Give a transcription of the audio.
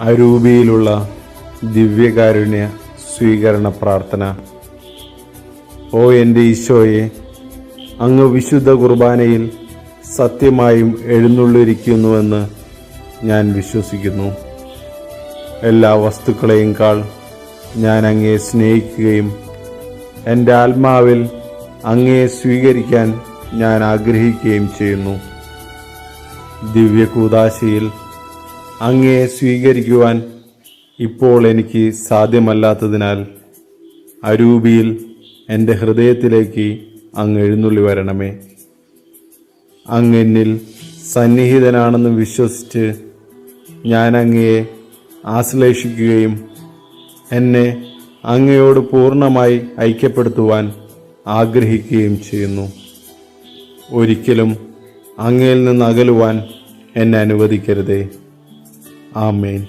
അരൂപിയിലുള്ള ദിവ്യകാരുണ്യ സ്വീകരണ പ്രാർത്ഥന. ഓ എൻ്റെ ഈശോയെ, അങ്ങ് വിശുദ്ധ കുർബാനയിൽ സത്യമായും എഴുന്നള്ളിയിരിക്കുന്നുവെന്ന് ഞാൻ വിശ്വസിക്കുന്നു. എല്ലാ വസ്തുക്കളെയും കാൾ ഞാൻ അങ്ങയെ സ്നേഹിക്കുകയും എൻ്റെ ആത്മാവിൽ അങ്ങയെ സ്വീകരിക്കാൻ ഞാൻ ആഗ്രഹിക്കുകയും ചെയ്യുന്നു. ദിവ്യകൂദാശയിൽ അങ്ങയെ സ്വീകരിക്കുവാൻ ഇപ്പോൾ എനിക്ക് സാധ്യമല്ലാത്തതിനാൽ അരൂപിയിൽ എൻ്റെ ഹൃദയത്തിലേക്ക് അങ്ങ് എഴുന്നള്ളി വരണമേ. അങ്ങ് എന്നിൽ സന്നിഹിതനാണെന്ന് വിശ്വസിച്ച് ഞാൻ അങ്ങയെ ആശ്ലേഷിക്കുകയും എന്നെ അങ്ങയോട് പൂർണ്ണമായി ഐക്യപ്പെടുത്തുവാൻ ആഗ്രഹിക്കുകയും ചെയ്യുന്നു. ഒരിക്കലും അങ്ങയിൽ നിന്ന് അകലുവാൻ എന്നെ അനുവദിക്കരുതേ. ആമേൻ.